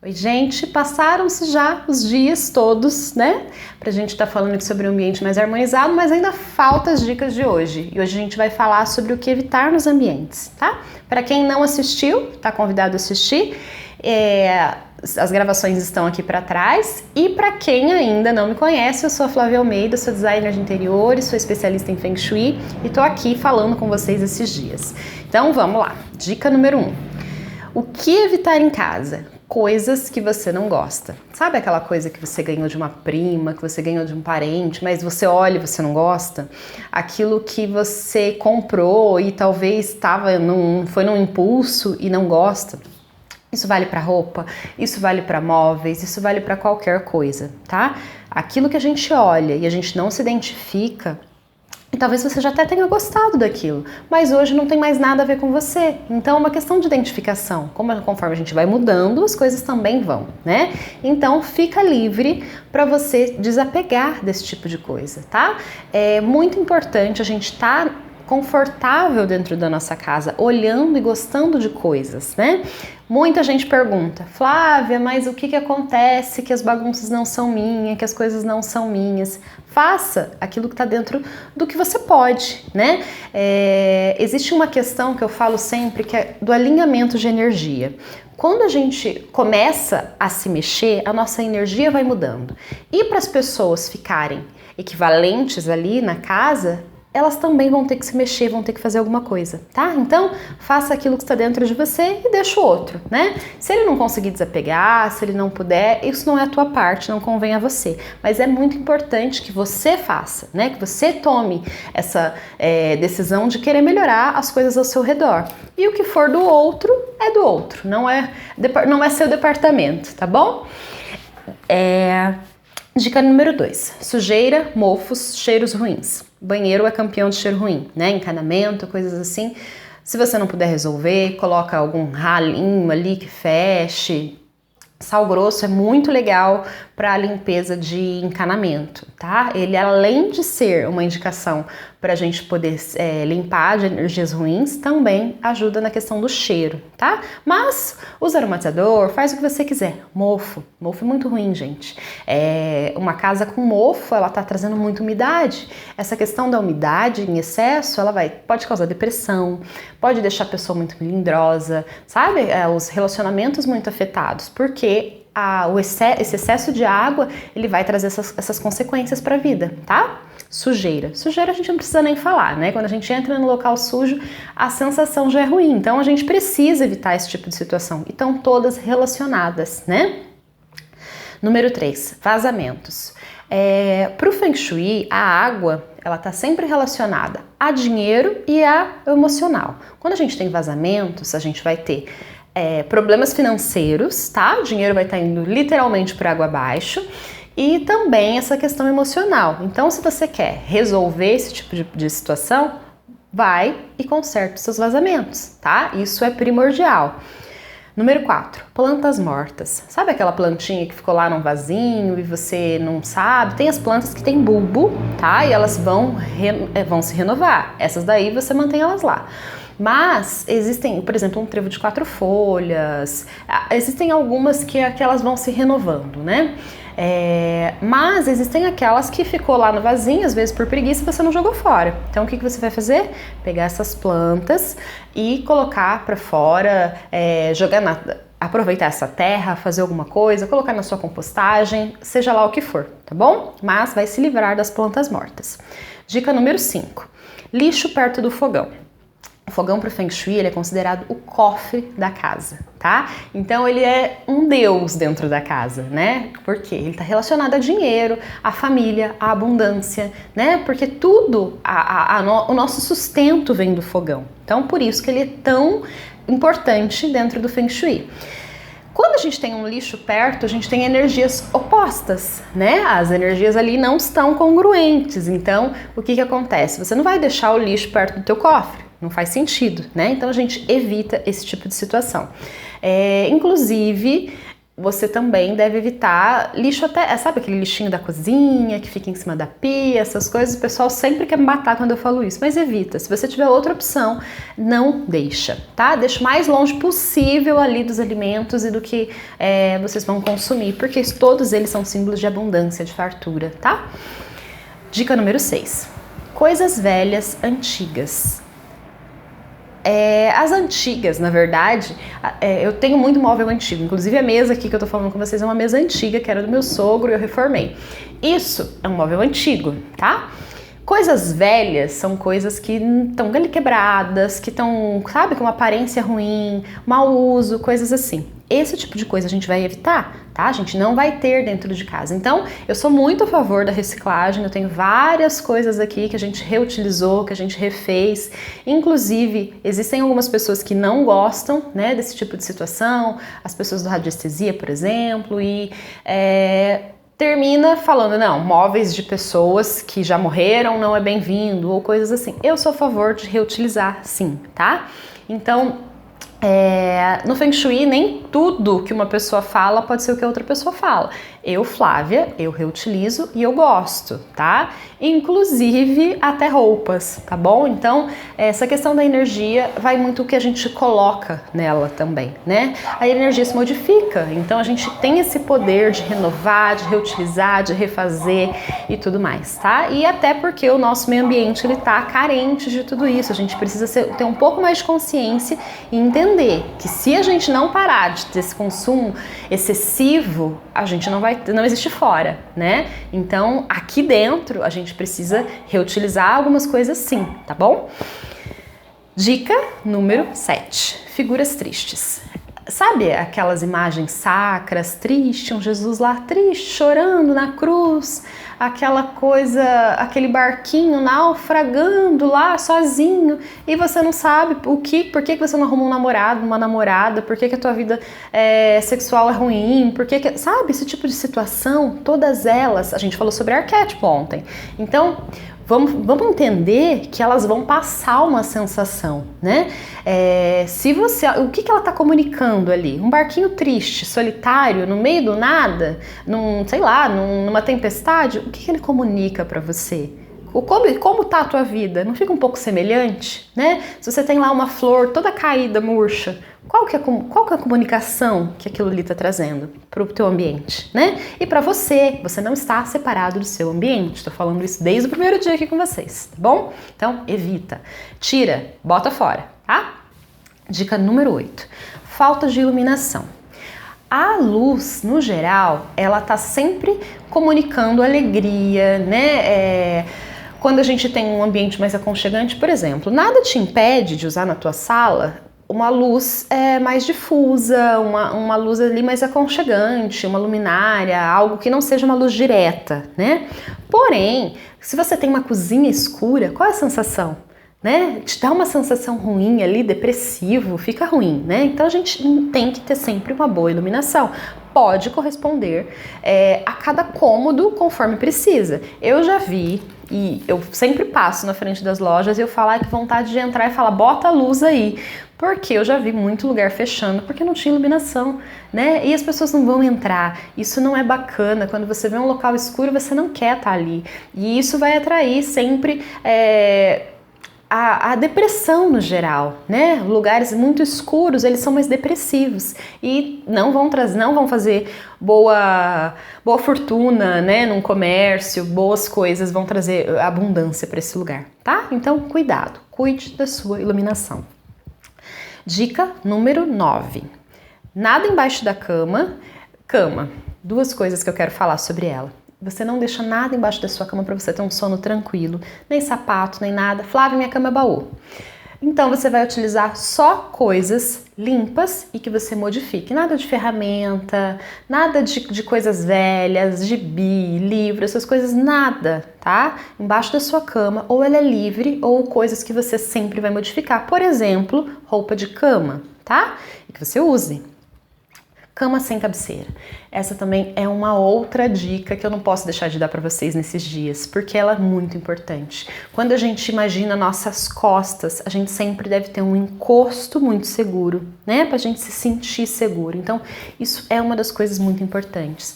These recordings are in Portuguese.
Oi, gente, passaram-se já os dias todos, né? Pra gente estar falando aqui sobre um ambiente mais harmonizado, mas ainda faltam as dicas de hoje. E hoje a gente vai falar sobre o que evitar nos ambientes, tá? Para quem não assistiu, tá convidado a assistir. As gravações estão aqui para trás. E para quem ainda não me conhece, eu sou a Flávia Almeida, sou designer de interiores, sou especialista em Feng Shui e tô aqui falando com vocês esses dias. Então vamos lá. Dica número 1. O que evitar em casa? Coisas que você não gosta. Sabe aquela coisa que você ganhou de uma prima, que você ganhou de um parente, mas você olha e você não gosta? Aquilo que você comprou e talvez foi num impulso e não gosta. Isso vale para roupa, isso vale para móveis, isso vale para qualquer coisa, tá? Aquilo que a gente olha e a gente não se identifica, e talvez você já até tenha gostado daquilo, mas hoje não tem mais nada a ver com você. Então é uma questão de identificação. Conforme a gente vai mudando, as coisas também vão, né? Então fica livre para você desapegar desse tipo de coisa, tá? É muito importante a gente estar confortável dentro da nossa casa, olhando e gostando de coisas, né? Muita gente pergunta, Flávia, mas o que acontece que as bagunças não são minhas, que as coisas não são minhas? Faça aquilo que está dentro do que você pode, né? Existe uma questão que eu falo sempre, que é do alinhamento de energia. Quando a gente começa a se mexer, a nossa energia vai mudando. E para as pessoas ficarem equivalentes ali na casa, elas também vão ter que se mexer, vão ter que fazer alguma coisa, tá? Então, faça aquilo que está dentro de você e deixa o outro, né? Se ele não conseguir desapegar, se ele não puder, isso não é a tua parte, não convém a você. Mas é muito importante que você faça, né? Que você tome essa decisão de querer melhorar as coisas ao seu redor. E o que for do outro, é do outro. Não é seu departamento, tá bom? Dica número 2. Sujeira, mofos, cheiros ruins. Banheiro é campeão de cheiro ruim, né? Encanamento, coisas assim. Se você não puder resolver, coloca algum ralinho ali que feche. Sal grosso é muito legal para a limpeza de encanamento, tá? Ele, além de ser uma indicação para a gente poder limpar de energias ruins, também ajuda na questão do cheiro, tá? Mas usa aromatizador, faz o que você quiser. Mofo é muito ruim, gente. Uma casa com mofo, ela tá trazendo muita umidade. Essa questão da umidade em excesso, pode causar depressão, pode deixar a pessoa muito melindrosa, sabe? Os relacionamentos muito afetados, porque esse excesso de água, ele vai trazer essas consequências para a vida, tá? Sujeira a gente não precisa nem falar, né? Quando a gente entra no local sujo, a sensação já é ruim, então a gente precisa evitar esse tipo de situação, e estão todas relacionadas, né? Número 3, vazamentos. Para o Feng Shui, a água, ela está sempre relacionada a dinheiro e a emocional. Quando a gente tem vazamentos, a gente vai ter problemas financeiros, tá? O dinheiro vai estar indo literalmente por água abaixo, e também essa questão emocional. Então, se você quer resolver esse tipo de situação, vai e conserta os seus vazamentos, tá? Isso é primordial. Número 4, plantas mortas. Sabe aquela plantinha que ficou lá num vasinho e você não sabe? Tem as plantas que têm bulbo, tá? E elas vão se renovar. Essas daí você mantém elas lá. Mas existem, por exemplo, um trevo de 4 folhas, existem algumas que elas vão se renovando, né? Mas existem aquelas que ficou lá no vasinho, às vezes por preguiça, você não jogou fora. Então o que você vai fazer? Pegar essas plantas e colocar para fora, aproveitar essa terra, fazer alguma coisa, colocar na sua compostagem, seja lá o que for, tá bom? Mas vai se livrar das plantas mortas. Dica número 5, lixo perto do fogão. O fogão para o Feng Shui, ele é considerado o cofre da casa, tá? Então ele é um deus dentro da casa, né? Porque ele está relacionado a dinheiro, a família, a abundância, né? Porque tudo, o nosso sustento vem do fogão. Então por isso que ele é tão importante dentro do Feng Shui. Quando a gente tem um lixo perto, a gente tem energias opostas, né? As energias ali não estão congruentes. Então, o que acontece? Você não vai deixar o lixo perto do teu cofre. Não faz sentido, né? Então a gente evita esse tipo de situação. Inclusive, você também deve evitar lixo até, sabe aquele lixinho da cozinha que fica em cima da pia, essas coisas, o pessoal sempre quer me matar quando eu falo isso, mas evita. Se você tiver outra opção, não deixa, tá? Deixa o mais longe possível ali dos alimentos e do que vocês vão consumir, porque todos eles são símbolos de abundância, de fartura, tá? Dica número 6. Coisas velhas, antigas. As antigas, na verdade, eu tenho muito móvel antigo, inclusive a mesa aqui que eu tô falando com vocês é uma mesa antiga, que era do meu sogro e eu reformei. Isso é um móvel antigo, tá? Coisas velhas são coisas que estão quebradas, que estão, sabe, com uma aparência ruim, mau uso, coisas assim. Esse tipo de coisa a gente vai evitar, tá? A gente não vai ter dentro de casa. Então, eu sou muito a favor da reciclagem, eu tenho várias coisas aqui que a gente reutilizou, que a gente refez. Inclusive, existem algumas pessoas que não gostam, né, desse tipo de situação, as pessoas do radiestesia, por exemplo, e termina falando, não, móveis de pessoas que já morreram não é bem-vindo, ou coisas assim. Eu sou a favor de reutilizar, sim, tá? Então, no Feng Shui, nem tudo que uma pessoa fala pode ser o que a outra pessoa fala. Eu, Flávia, eu reutilizo e eu gosto, tá? Inclusive até roupas, tá bom? Então, essa questão da energia vai muito o que a gente coloca nela também, né? A energia se modifica, então a gente tem esse poder de renovar, de reutilizar, de refazer e tudo mais, tá? E até porque o nosso meio ambiente, ele tá carente de tudo isso, a gente precisa ter um pouco mais de consciência e entender que se a gente não parar de ter esse consumo excessivo, a gente não existe fora, né? Então, aqui dentro, a gente precisa reutilizar algumas coisas sim, tá bom? Dica número 7. Figuras tristes. Sabe aquelas imagens sacras, tristes, um Jesus lá triste, chorando na cruz, aquela coisa, aquele barquinho naufragando lá sozinho e você não sabe por que você não arruma um namorado, uma namorada, por que a tua vida sexual é ruim, sabe, esse tipo de situação, todas elas, a gente falou sobre arquétipo ontem, então vamos entender que elas vão passar uma sensação, né? O que ela está comunicando ali? Um barquinho triste, solitário, no meio do nada, numa tempestade, o que ele comunica para você? Como tá a tua vida? Não fica um pouco semelhante, né? Se você tem lá uma flor toda caída, murcha, qual que é a comunicação que aquilo ali está trazendo para o teu ambiente, né? E para você não está separado do seu ambiente. Estou falando isso desde o primeiro dia aqui com vocês, tá bom? Então, evita, tira, bota fora, tá? Dica número 8. Falta de iluminação. A luz, no geral, ela tá sempre comunicando alegria, né? Quando a gente tem um ambiente mais aconchegante, por exemplo, nada te impede de usar na tua sala uma luz mais difusa, uma luz ali mais aconchegante, uma luminária, algo que não seja uma luz direta, né? Porém, se você tem uma cozinha escura, qual é a sensação? Né? Te dá uma sensação ruim ali, depressivo, fica ruim, né? Então a gente tem que ter sempre uma boa iluminação. Pode corresponder a cada cômodo conforme precisa. Eu já vi, e eu sempre passo na frente das lojas e eu falo, que vontade de entrar e falar, bota a luz aí. Porque eu já vi muito lugar fechando porque não tinha iluminação, né? E as pessoas não vão entrar. Isso não é bacana. Quando você vê um local escuro, você não quer estar ali. E isso vai atrair sempre a depressão no geral, né? Lugares muito escuros, eles são mais depressivos e não vão fazer boa fortuna, né? Num comércio, boas coisas vão trazer abundância para esse lugar, tá? Então, cuidado, cuide da sua iluminação. Dica número 9. Nada embaixo da cama. Cama, duas coisas que eu quero falar sobre ela. Você não deixa nada embaixo da sua cama para você ter um sono tranquilo, nem sapato, nem nada. Flávia, minha cama é baú. Então você vai utilizar só coisas limpas e que você modifique. Nada de ferramenta, nada de coisas velhas, gibi, livro, essas coisas, nada, tá? Embaixo da sua cama, ou ela é livre, ou coisas que você sempre vai modificar. Por exemplo, roupa de cama, tá? E que você use. Cama sem cabeceira. Essa também é uma outra dica que eu não posso deixar de dar para vocês nesses dias, porque ela é muito importante. Quando a gente imagina nossas costas, a gente sempre deve ter um encosto muito seguro, né? Pra gente se sentir seguro. Então, isso é uma das coisas muito importantes.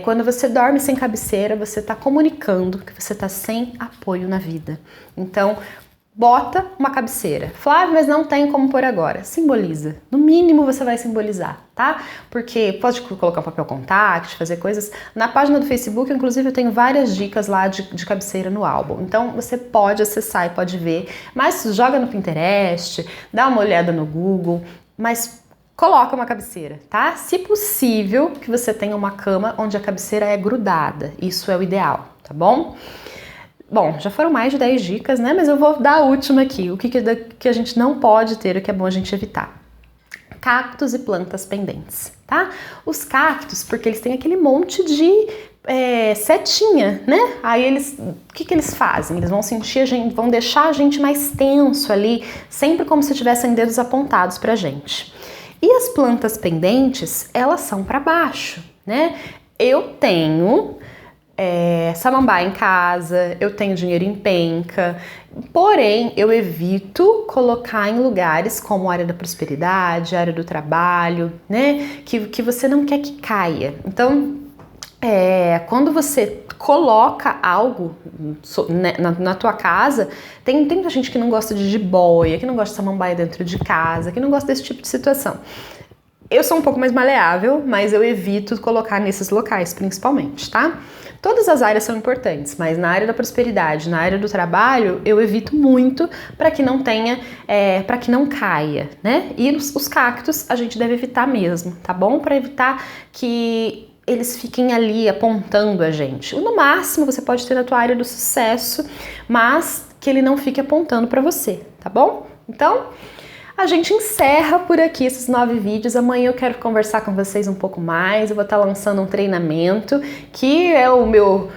Quando você dorme sem cabeceira, você tá comunicando que você tá sem apoio na vida. Então, bota uma cabeceira. Flávia, mas não tem como pôr agora. Simboliza. No mínimo você vai simbolizar, tá? Porque pode colocar um papel contact, fazer coisas. Na página do Facebook, inclusive, eu tenho várias dicas lá de cabeceira no álbum. Então você pode acessar e pode ver. Mas joga no Pinterest, dá uma olhada no Google, mas coloca uma cabeceira, tá? Se possível, que você tenha uma cama onde a cabeceira é grudada. Isso é o ideal, tá bom? Bom, já foram mais de 10 dicas, né? Mas eu vou dar a última aqui. O que a gente não pode ter, o que é bom a gente evitar. Cactos e plantas pendentes, tá? Os cactos, porque eles têm aquele monte de setinha, né? Aí o que eles fazem? Eles vão sentir vão deixar a gente mais tenso ali, sempre como se tivessem dedos apontados pra gente. E as plantas pendentes, elas são para baixo, né? Eu tenho samambaia em casa, eu tenho dinheiro em penca, porém eu evito colocar em lugares como a área da prosperidade, a área do trabalho, né? Que você não quer que caia. Então, quando você coloca algo na tua casa, tem muita gente que não gosta de jiboia, que não gosta de samambaia dentro de casa, que não gosta desse tipo de situação. Eu sou um pouco mais maleável, mas eu evito colocar nesses locais, principalmente, tá? Todas as áreas são importantes, mas na área da prosperidade, na área do trabalho, eu evito muito para que não tenha, para que não caia, né? E os cactos a gente deve evitar mesmo, tá bom? Para evitar que eles fiquem ali apontando a gente. No máximo você pode ter na tua área do sucesso, mas que ele não fique apontando para você, tá bom? Então, a gente encerra por aqui esses 9 vídeos. Amanhã eu quero conversar com vocês um pouco mais. Eu vou estar lançando um treinamento que é o meu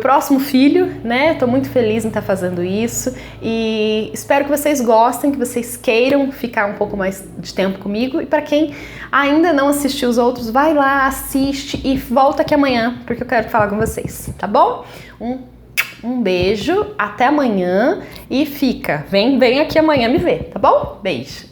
próximo filho, né? Tô muito feliz em estar fazendo isso e espero que vocês gostem, que vocês queiram ficar um pouco mais de tempo comigo. E para quem ainda não assistiu os outros, vai lá, assiste e volta aqui amanhã, porque eu quero falar com vocês, tá bom? Um beijo, até amanhã e vem aqui amanhã me ver, tá bom? Beijo!